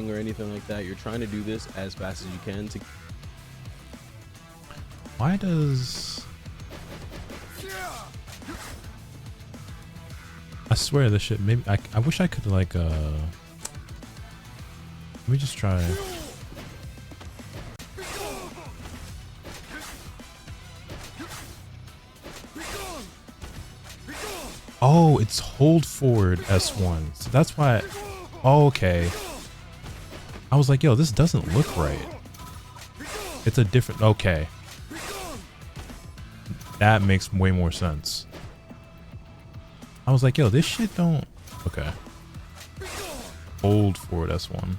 Or anything like that. You're trying to do this as fast as you can to. Why does... I swear this shit, maybe I wish I could like let me just try. Oh, it's hold forward S1. So that's why okay. I was like, yo, this doesn't look right. It's a different, okay. That makes way more sense. I was like, yo, this shit don't, okay. Hold forward S1.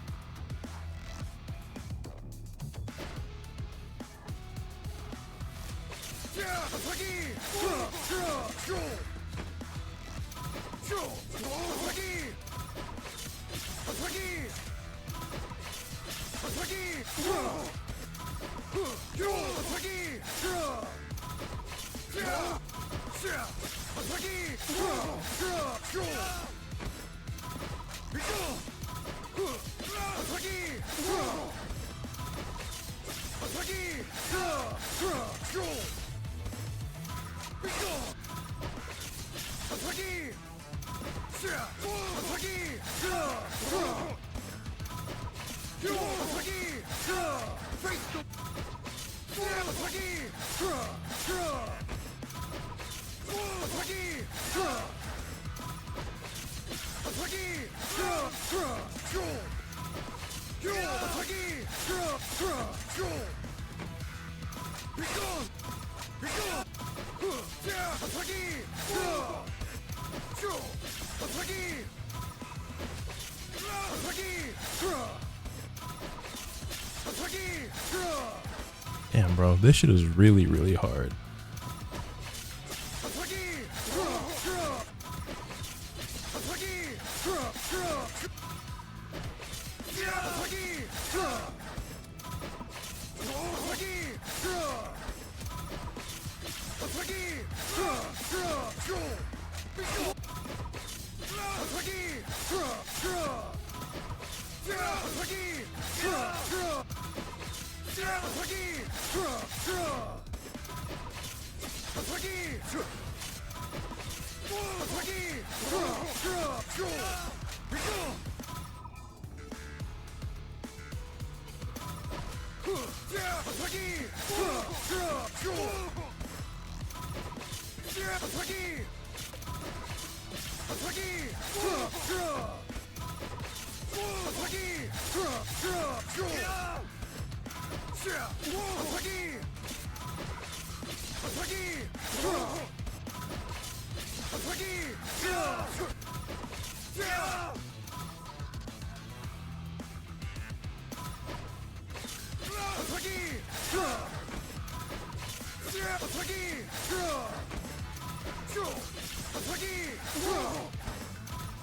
Damn, bro, this shit is really, really hard.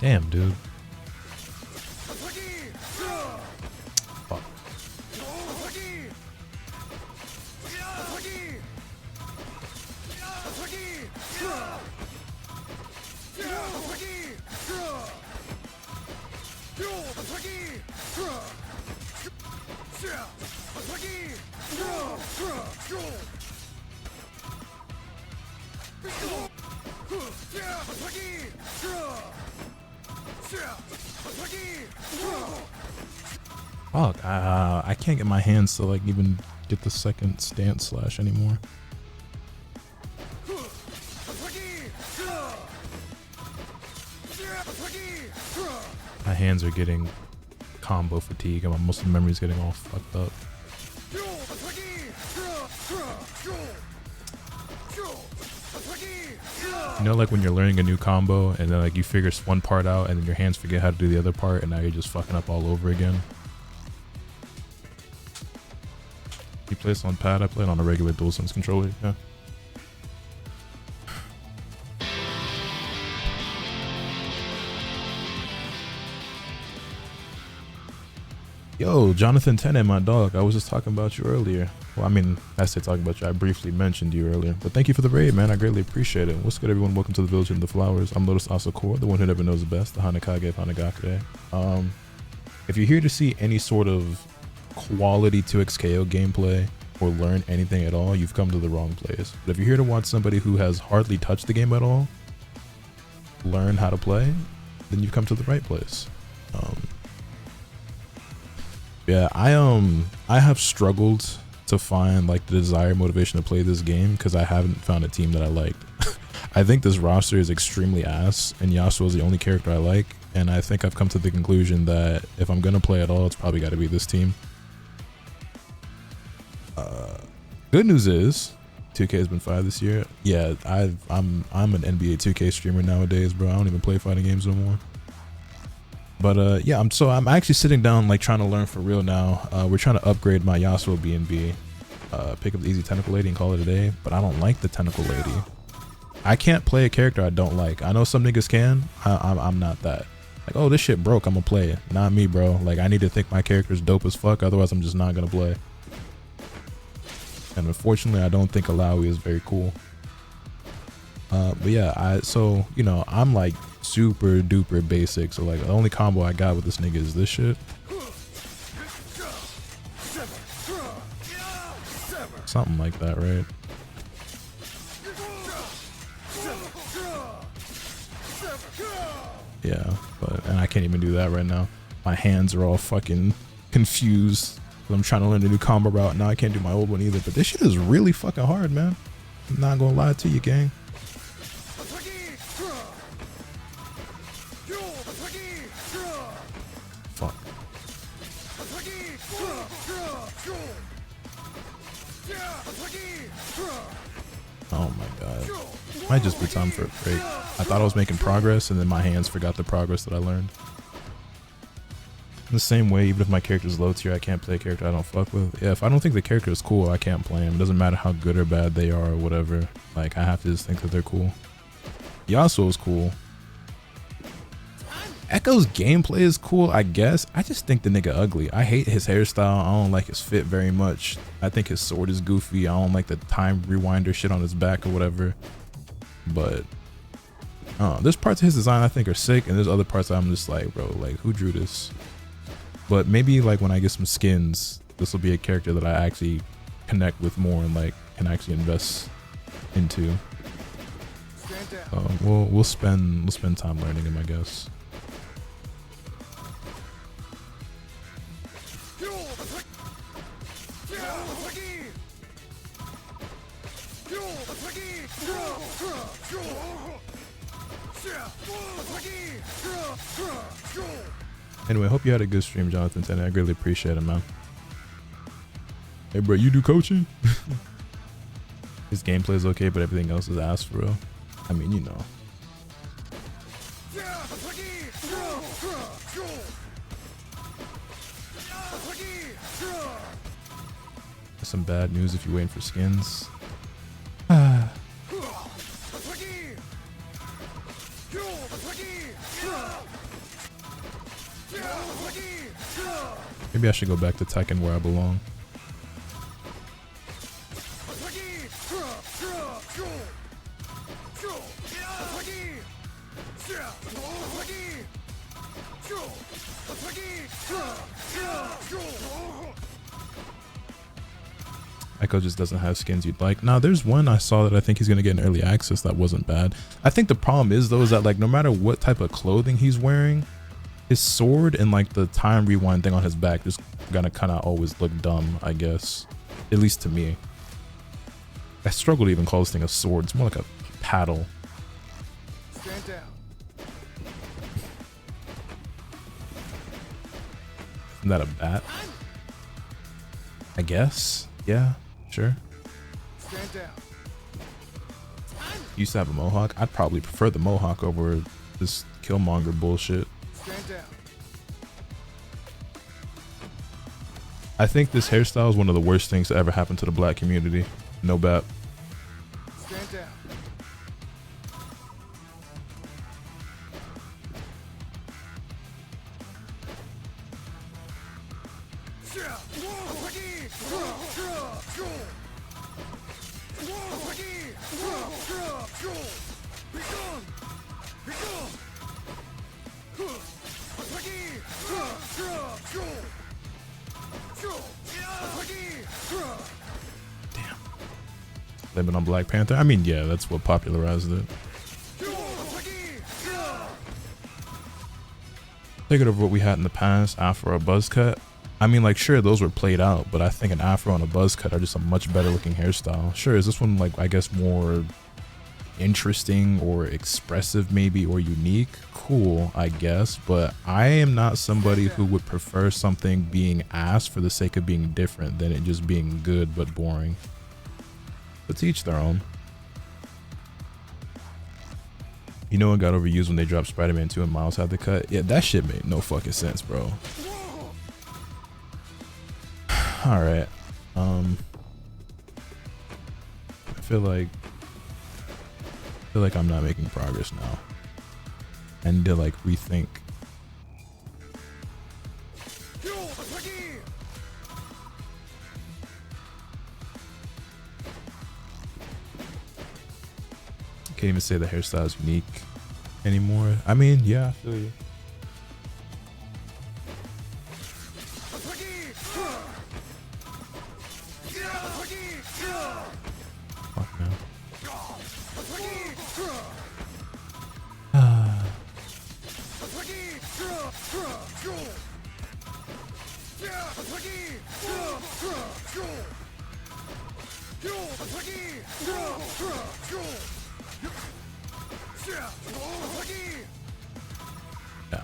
Damn, dude. Fuck. Fuck, I can't get my hands to like even get the second stance slash anymore. My hands are getting combo fatigue and my muscle memory is getting all fucked up. You know, like when you're learning a new combo and then like you figure one part out and then your hands forget how to do the other part and now you're just fucking up all over again. You play this on pad? I play it on a regular DualSense controller, yeah. Yo, Jonathan Tennant, my dog. I was just talking about you earlier. Well, I mean, I say talking about you. I briefly mentioned you earlier. But thank you for the raid, man. I greatly appreciate it. What's good, everyone? Welcome to the Village in the Flowers. I'm Lotus Asakura, the one who never knows the best, the Hanakage of Hanagakure. If you're here to see any sort of quality 2xKO gameplay or learn anything at all, you've come to the wrong place. But if you're here to watch somebody who has hardly touched the game at all learn how to play, then you've come to the right place. Yeah, I have struggled to find like the desired motivation to play this game because I haven't found a team that I liked. I think this roster is extremely ass and Yasuo is the only character I like, and I think I've come to the conclusion that if I'm gonna play at all, it's probably got to be this team. Good news is 2K has been fired this year. Yeah, I'm an NBA 2K streamer nowadays, bro. I don't even play fighting games no more. But yeah, I'm actually sitting down like trying to learn for real now. We're trying to upgrade my Yasuo BNB, pick up the easy tentacle lady and call it a day, but I don't like the tentacle lady. I can't play a character I don't like. I know some niggas can. I'm not that. Like, oh, this shit broke, I'm gonna play it. Not me, bro. Like, I need to think my character's dope as fuck, otherwise I'm just not gonna play. And unfortunately, I don't think Alawi is very cool. But yeah, so you know, I'm like super duper basic. So like the only combo I got with this nigga is this shit. Something like that, right? Yeah, and I can't even do that right now. My hands are all fucking confused. I'm trying to learn a new combo route. Now I can't do my old one either. But this shit is really fucking hard, man. I'm not gonna lie to you, gang. Fuck. Oh my god. Might just be time for a break. I thought I was making progress and then my hands forgot the progress that I learned. In the same way, even if my character's low tier, I can't play a character I don't fuck with. Yeah, if I don't think the character is cool, I can't play him. It doesn't matter how good or bad they are or whatever. Like, I have to just think that they're cool. Yasuo is cool. Echo's gameplay is cool, I guess. I just think the nigga ugly. I hate his hairstyle. I don't like his fit very much. I think his sword is goofy. I don't like the time rewinder shit on his back or whatever. But there's parts of his design I think are sick, and there's other parts that I'm just like, bro, like, who drew this? But maybe like when I get some skins, this will be a character that I actually connect with more and like can actually invest into. We'll spend time learning him, I guess. Anyway, hope you had a good stream, Jonathan Tennant. I greatly appreciate it, man. Hey, bro, you do coaching? His gameplay is okay, but everything else is ass for real. I mean, you know. Some bad news if you're waiting for skins. Maybe I should go back to Tekken where I belong. Echo just doesn't have skins you'd like. Now, there's one I saw that I think he's going to get in early access that wasn't bad. I think the problem is, though, is that, like, no matter what type of clothing he's wearing, his sword and, like, the time rewind thing on his back just gonna kind of always look dumb, I guess. At least to me. I struggle to even call this thing a sword. It's more like a paddle. Stand down. Isn't that a bat? I guess. Yeah, sure. Stand down. Used to have a mohawk. I'd probably prefer the mohawk over this Killmonger bullshit. Stand down. I think this hairstyle is one of the worst things to ever happen to the black community. No bat. Stand down. Been on Black Panther. I mean, yeah, that's what popularized it. Take it over what we had in the past, afro or buzz cut. I mean, like, sure, those were played out, but I think an afro and a buzz cut are just a much better looking hairstyle. Sure, is this one, like, I guess more interesting or expressive maybe, or unique? Cool, I guess, but I am not somebody who would prefer something being asked for the sake of being different than it just being good but boring. But to each their own. You know what got overused when they dropped Spider-Man 2 and Miles had the cut? Yeah, that shit made no fucking sense, bro. Alright. I feel like I'm not making progress now. I need to, like, rethink. Can't even say the hairstyle is unique anymore. I mean, yeah, I feel you. Fuck no.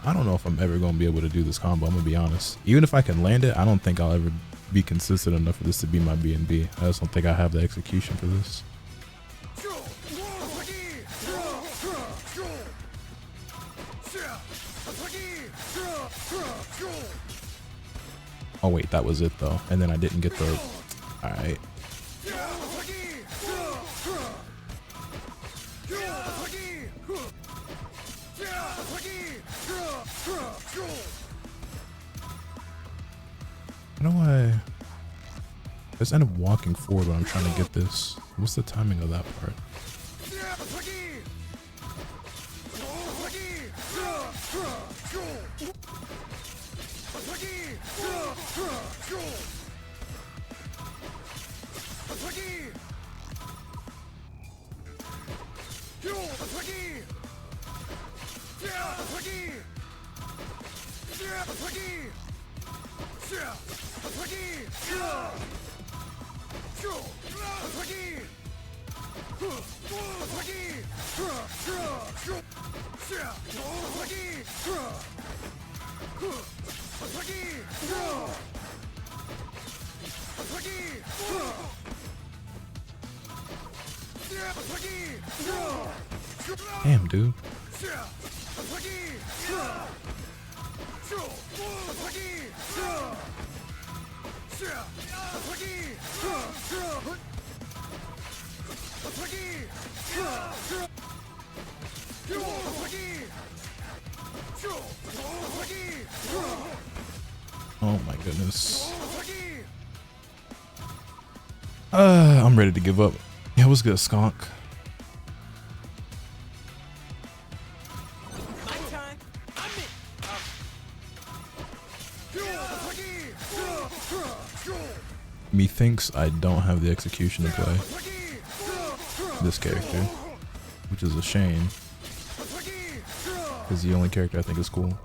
I don't know if I'm ever going to be able to do this combo, I'm going to be honest. Even if I can land it, I don't think I'll ever be consistent enough for this to be my B&B. I just don't think I have the execution for this. Oh wait, that was it though. And then I didn't get the... Alright. How do I just end up walking forward when I'm trying to get this? What's the timing of that part? Damn, dude. Oh my goodness. I'm ready to give up. Yeah, what's good, Skunk? My time. I'm in. Methinks I don't have the execution to play this character, which is a shame, because the only character I think is cool.